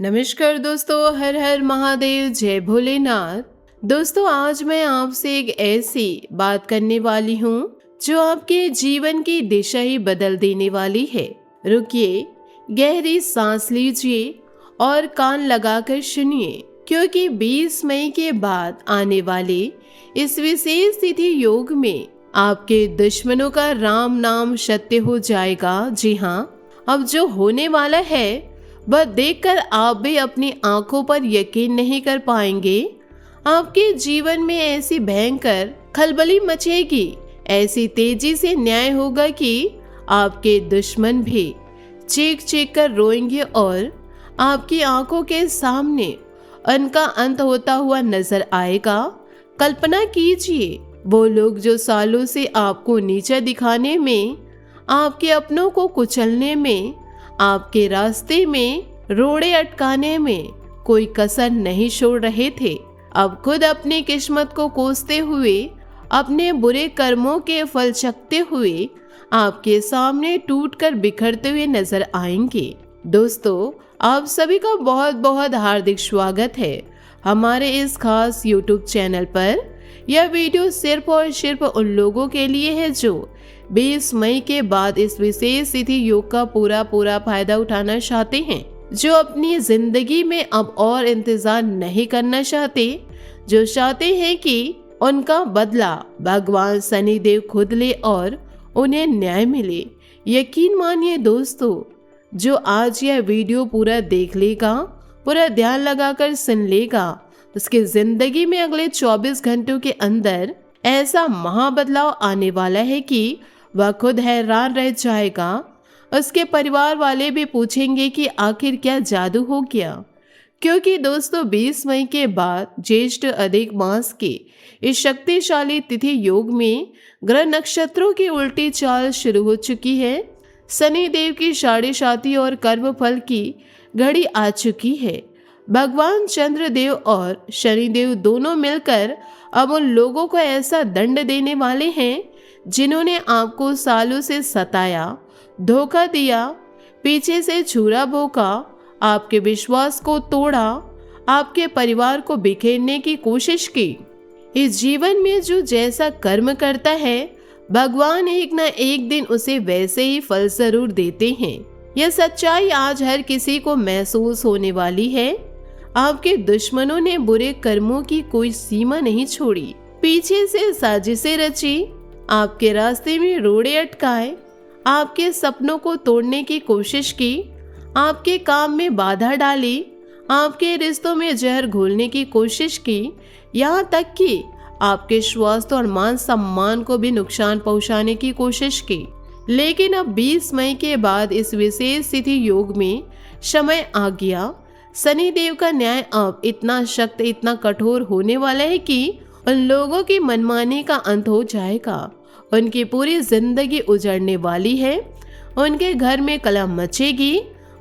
नमस्कार दोस्तों, हर हर महादेव, जय भोलेनाथ। दोस्तों, आज मैं आपसे एक ऐसी बात करने वाली हूँ जो आपके जीवन की दिशा ही बदल देने वाली है। रुकिए, गहरी सांस लीजिए और कान लगाकर सुनिए, क्योंकि 20 मई के बाद आने वाले इस विशेष तिथि योग में आपके दुश्मनों का राम नाम सत्य हो जाएगा। जी हाँ, अब जो होने वाला है वह देखकर आप भी अपनी आंखों पर यकीन नहीं कर पाएंगे। आपके जीवन में ऐसी भयंकर खलबली मचेगी, ऐसी तेजी से न्याय होगा कि आपके दुश्मन भी चीख चीख कर रोएंगे और आपकी आंखों के सामने उनका अंत होता हुआ नजर आएगा। कल्पना कीजिए, वो लोग जो सालों से आपको नीचा दिखाने में, आपके अपनों को कुचलने में, आपके रास्ते में रोड़े अटकाने में कोई कसर नहीं छोड़ रहे थे, अब खुद अपनी किस्मत को कोसते हुए, अपने बुरे कर्मों के फल चखते हुए आपके सामने टूटकर बिखरते हुए नजर आएंगे। दोस्तों, आप सभी का बहुत बहुत हार्दिक स्वागत है हमारे इस खास YouTube चैनल पर। यह वीडियो सिर्फ और सिर्फ उन लोगों के लिए है जो 20 मई के बाद इस विशेष तिथि योग का पूरा फायदा उठाना चाहते हैं, जो अपनी जिंदगी में अब और इंतजार नहीं करना चाहते, जो चाहते हैं कि उनका बदला भगवान शनिदेव खुद ले और उन्हें न्याय मिले। यकीन मानिए दोस्तों, जो आज यह वीडियो पूरा देख लेगा, पूरा ध्यान लगाकर सुन लेगा, उसकी जिंदगी में अगले 24 घंटों के अंदर ऐसा महाबदलाव आने वाला है कि वह खुद हैरान रह जाएगा। उसके परिवार वाले भी पूछेंगे कि आखिर क्या जादू हो गया। क्योंकि दोस्तों, 20 मई के बाद ज्येष्ठ अधिक मास के इस शक्तिशाली तिथि योग में ग्रह नक्षत्रों की उल्टी चाल शुरू हो चुकी है। शनि देव की साढ़े साथी और कर्म फल की घड़ी आ चुकी है। भगवान चंद्रदेव और शनिदेव दोनों मिलकर अब उन लोगों को ऐसा दंड देने वाले हैं जिन्होंने आपको सालों से सताया, धोखा दिया, पीछे से छुरा भोंका, आपके विश्वास को तोड़ा, आपके परिवार को बिखेरने की कोशिश की। इस जीवन में जो जैसा कर्म करता है, भगवान एक न एक दिन उसे वैसे ही फल जरूर देते हैं। यह सच्चाई आज हर किसी को महसूस होने वाली है। आपके दुश्मनों ने बुरे कर्मों की कोई सीमा नहीं छोड़ी, पीछे से साजिशें रची, आपके रास्ते में रोड़े अटकाए, आपके सपनों को तोड़ने की कोशिश की, आपके काम में बाधा डाली, आपके रिश्तों में जहर घोलने की कोशिश की, यहाँ तक कि आपके स्वास्थ्य और मान सम्मान को भी नुकसान पहुंचाने की कोशिश की। लेकिन अब 20 मई के बाद इस विशेष तिथि योग में समय आ गया। शनिदेव का न्याय अब इतना सख्त, इतना कठोर होने वाला है कि उन लोगों की मनमानी का अंत हो जाएगा। उनकी पूरी जिंदगी उजड़ने वाली है। उनके घर में कलह मचेगी,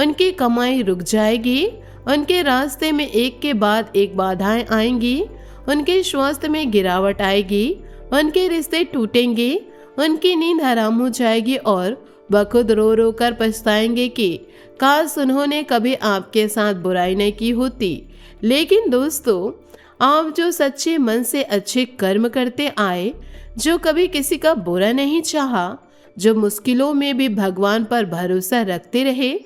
उनकी कमाई रुक जाएगी, उनके रास्ते में एक के बाद एक बाधाएं आएंगी, उनके स्वास्थ्य में गिरावट आएगी, उनके रिश्ते टूटेंगे, उनकी नींद हराम हो जाएगी और वह खुद रो रो कर पछताएंगे कि काश उन्होंने कभी आपके साथ बुराई नहीं की होती। लेकिन दोस्तों, आप जो सच्चे मन से अच्छे कर्म करते आए, जो कभी किसी का बुरा नहीं चाहा, जो मुश्किलों में भी भगवान पर भरोसा रखते रहे,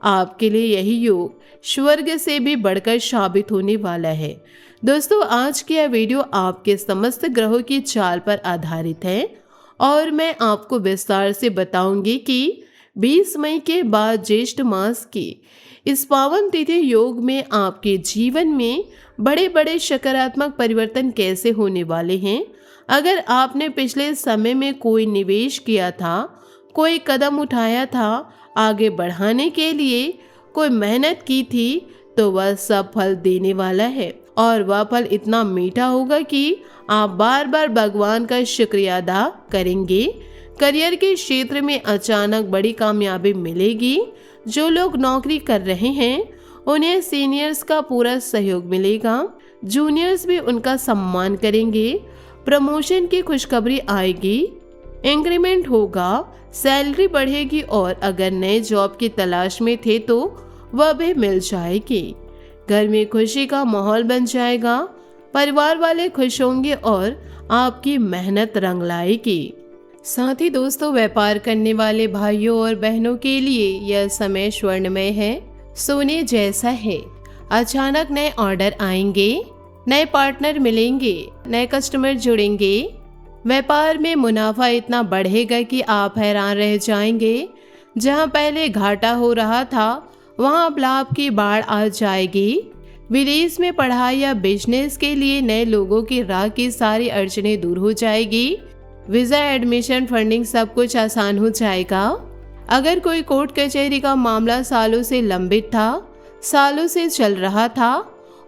आपके लिए यही योग स्वर्ग से भी बढ़कर साबित होने वाला है। दोस्तों, आज की यह वीडियो आपके समस्त ग्रहों की चाल पर आधारित है और मैं आपको विस्तार से बताऊंगी कि 20 मई के बाद ज्येष्ठ मास की इस पावन तिथि योग में आपके जीवन में बड़े बड़े सकारात्मक परिवर्तन कैसे होने वाले हैं। अगर आपने पिछले समय में कोई निवेश किया था, कोई कदम उठाया था आगे बढ़ाने के लिए, कोई मेहनत की थी, तो वह सब फल देने वाला है और वह फल इतना मीठा होगा कि आप बार बार भगवान का शुक्रिया अदा करेंगे। करियर के क्षेत्र में अचानक बड़ी कामयाबी मिलेगी। जो लोग नौकरी कर रहे हैं उन्हें सीनियर्स का पूरा सहयोग मिलेगा। जूनियर्स भी उनका सम्मान करेंगे। प्रमोशन की खुशखबरी आएगी, इंक्रीमेंट होगा, सैलरी बढ़ेगी और अगर नए जॉब की तलाश में थे तो वह भी मिल जाएगी। घर में खुशी का माहौल बन जाएगा, परिवार वाले खुश होंगे और आपकी मेहनत रंग लाएगी। साथ ही दोस्तों, व्यापार करने वाले भाइयों और बहनों के लिए यह समय स्वर्णमय है, सोने जैसा है। अचानक नए ऑर्डर आएंगे, नए पार्टनर मिलेंगे, नए कस्टमर जुड़ेंगे। व्यापार में मुनाफा इतना बढ़ेगा कि आप हैरान रह जाएंगे। जहां पहले घाटा हो रहा था, वहां अब लाभ की बाढ़ आ जाएगी। विदेश में पढ़ाई या बिजनेस के लिए नए लोगों की राह की सारी अड़चनें दूर हो जाएगी। वीजा, एडमिशन, फंडिंग सब कुछ आसान हो जाएगा। अगर कोई कोर्ट कचहरी का मामला सालों से लंबित था, सालों से चल रहा था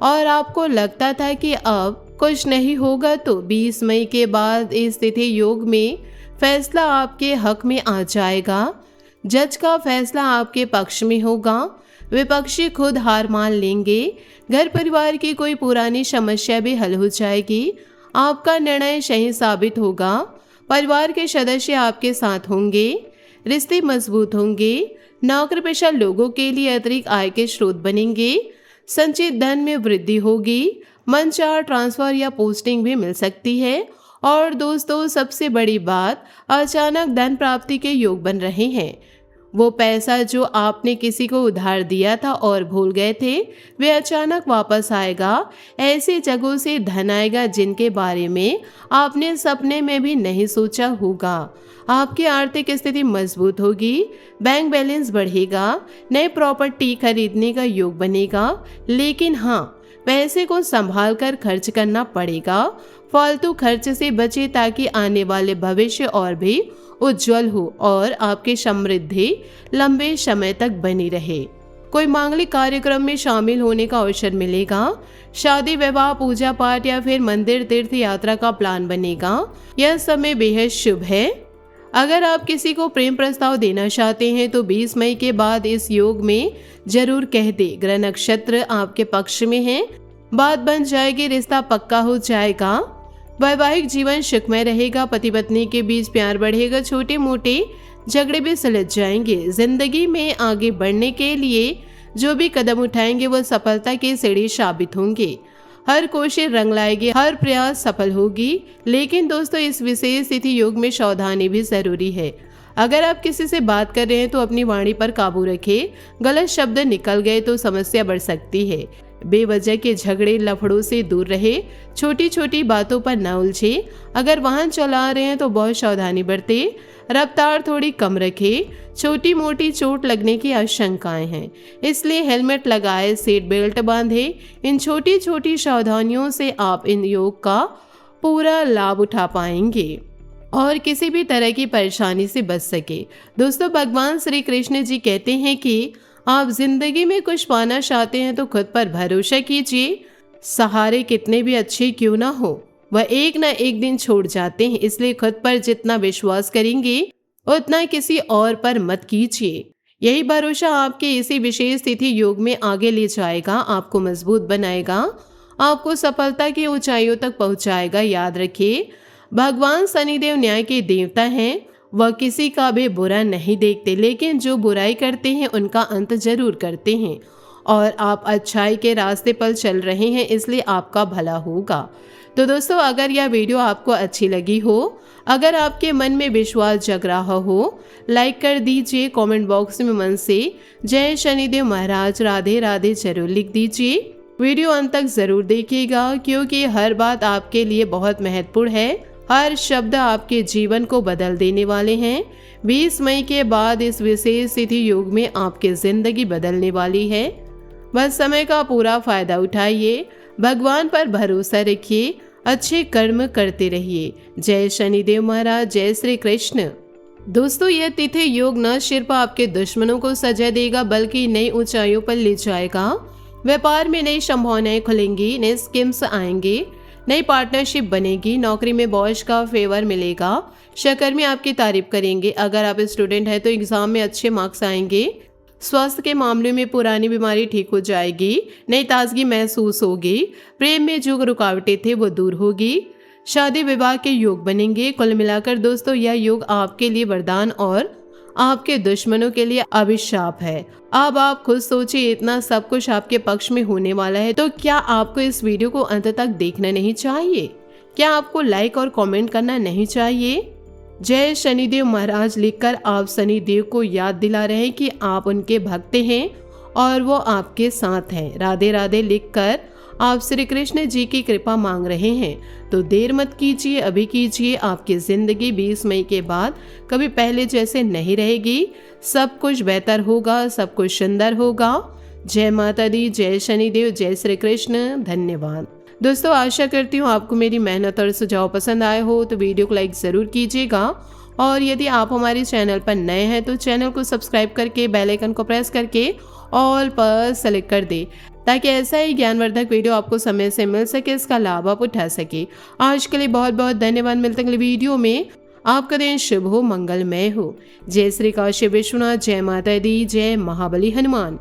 और आपको लगता था कि अब कुछ नहीं होगा, तो 20 मई के बाद इस तिथि योग में फैसला आपके हक में आ जाएगा। जज का फैसला आपके पक्ष में होगा। विपक्षी खुद हार मान लेंगे। घर परिवार की कोई पुरानी समस्या भी हल हो जाएगी। आपका निर्णय सही साबित होगा। परिवार के सदस्य आपके साथ होंगे। रिश्ते मजबूत होंगे। नौकरी पेशा लोगों के लिए अतिरिक्त आय के स्रोत बनेंगे। संचित धन में वृद्धि होगी। मनचाहा ट्रांसफर या पोस्टिंग भी मिल सकती है। और दोस्तों, सबसे बड़ी बात, अचानक धन प्राप्ति के योग बन रहे हैं। वो पैसा जो आपने किसी को उधार दिया था और भूल गए थे, वे अचानक वापस आएगा। ऐसी जगहों से धन आएगा जिनके बारे में आपने सपने में भी नहीं सोचा होगा। आपकी आर्थिक स्थिति मजबूत होगी। बैंक बैलेंस बढ़ेगा। नए प्रॉपर्टी खरीदने का योग बनेगा। लेकिन हाँ, पैसे को संभाल कर खर्च करना पड़ेगा। फालतू खर्च से बचे ताकि आने वाले भविष्य और भी उज्जवल हो और आपकी समृद्धि लंबे समय तक बनी रहे। कोई मांगलिक कार्यक्रम में शामिल होने का अवसर मिलेगा। शादी, विवाह, पूजा पाठ या फिर मंदिर तीर्थ यात्रा का प्लान बनेगा। यह समय बेहद शुभ है। अगर आप किसी को प्रेम प्रस्ताव देना चाहते हैं तो 20 मई के बाद इस योग में जरूर कह दे। ग्रह नक्षत्र आपके पक्ष में है। बात बन जाएगी, रिश्ता पक्का हो जाएगा। वैवाहिक जीवन सुखमय रहेगा। पति पत्नी के बीच प्यार बढ़ेगा। छोटे मोटे झगड़े भी सुलझ जाएंगे। जिंदगी में आगे बढ़ने के लिए जो भी कदम उठाएंगे वो सफलता की सीढ़ी साबित होंगे। हर कोशिश रंग लाएगी, हर प्रयास सफल होगी। लेकिन दोस्तों, इस विशेष तिथि योग में सावधानी भी जरूरी है। अगर आप किसी से बात कर रहे हैं तो अपनी वाणी पर काबू रखें। गलत शब्द निकल गए तो समस्या बढ़ सकती है। बेवजह के झगड़े, लफड़ों से दूर रहे। छोटी छोटी बातों पर न उलझे। अगर वाहन चला रहे हैं तो बहुत सावधानी बरते। रफ्तार थोड़ी कम रखें। छोटी मोटी चोट लगने की आशंकाएं हैं, इसलिए हेलमेट लगाए, सीट बेल्ट बांधे। इन छोटी छोटी सावधानियों से आप इन योग का पूरा लाभ उठा पाएंगे और किसी भी तरह की परेशानी से बच सके। दोस्तों, भगवान श्री कृष्ण जी कहते हैं कि आप जिंदगी में कुछ पाना चाहते हैं तो खुद पर भरोसा कीजिए। सहारे कितने भी अच्छे क्यों ना हो, वह एक ना एक दिन छोड़ जाते हैं। इसलिए खुद पर जितना विश्वास करेंगे उतना किसी और पर मत कीजिए। यही भरोसा आपके इसी विशेष तिथि योग में आगे ले जाएगा, आपको मजबूत बनाएगा, आपको सफलता की ऊंचाइयों तक पहुंचाएगा। याद रखिए, भगवान शनिदेव न्याय के देवता हैं। वह किसी का भी बुरा नहीं देखते, लेकिन जो बुराई करते हैं उनका अंत जरूर करते हैं। और आप अच्छाई के रास्ते पर चल रहे हैं, इसलिए आपका भला होगा। तो दोस्तों, अगर यह वीडियो आपको अच्छी लगी हो, अगर आपके मन में विश्वास जग रहा हो, लाइक कर दीजिए। कमेंट बॉक्स में मन से जय शनिदेव महाराज, राधे राधे जरूर लिख दीजिए। वीडियो अंत तक जरूर देखिएगा, क्योंकि हर बात आपके लिए बहुत महत्वपूर्ण है। हर शब्द आपके जीवन को बदल देने वाले हैं। 20 मई के बाद इस विशेष तिथि योग में आपकी जिंदगी बदलने वाली है। बस समय का पूरा फायदा उठाइए। भगवान पर भरोसा रखिए। अच्छे कर्म करते रहिए। जय शनिदेव महाराज, जय श्री कृष्ण। दोस्तों, यह तिथि योग न सिर्फ आपके दुश्मनों को सजा देगा बल्कि नई ऊंचाइयों पर ले जाएगा। व्यापार में नई संभावनाएं खुलेंगी, नए स्कीम्स आएंगे, नई पार्टनरशिप बनेगी। नौकरी में बॉस का फेवर मिलेगा। सहकर्मी आपकी तारीफ करेंगे। अगर आप स्टूडेंट हैं तो एग्जाम में अच्छे मार्क्स आएंगे। स्वास्थ्य के मामले में पुरानी बीमारी ठीक हो जाएगी। नई ताजगी महसूस होगी। प्रेम में जो रुकावटें थे वो दूर होगी। शादी विवाह के योग बनेंगे। कुल मिलाकर दोस्तों, यह योग आपके लिए वरदान और आपके दुश्मनों के लिए अभिशाप है। अब आप खुद सोचिए, इतना सब कुछ आपके पक्ष में होने वाला है, तो क्या आपको इस वीडियो को अंत तक देखना नहीं चाहिए? क्या आपको लाइक और कमेंट करना नहीं चाहिए? जय शनिदेव महाराज लिखकर आप शनिदेव को याद दिला रहे हैं कि आप उनके भक्त हैं और वो आपके साथ हैं। राधे राधे लिखकर आप श्री कृष्ण जी की कृपा मांग रहे हैं। तो देर मत कीजिए, अभी कीजिए। आपकी जिंदगी 20 मई के बाद कभी पहले जैसे नहीं रहेगी। सब कुछ बेहतर होगा, सब कुछ सुंदर होगा। जय माता दी, जय शनिदेव, जय श्री कृष्ण। धन्यवाद। दोस्तों, आशा करती हूँ आपको मेरी मेहनत और सुझाव पसंद आए हो, तो वीडियो को लाइक ज़रूर कीजिएगा। और यदि आप हमारे चैनल पर नए हैं तो चैनल को सब्सक्राइब करके बेल आइकन को प्रेस करके ऑल पर सेलेक्ट कर दे, ताकि ऐसा ही ज्ञानवर्धक वीडियो आपको समय से मिल सके, इसका लाभ आप उठा सके। आज के लिए बहुत बहुत धन्यवाद। मिलते अगले वीडियो में। आपका दिन शुभ हो, मंगलमय हो। जय श्री काशी विश्वनाथ, जय माता दी, जय महाबली हनुमान।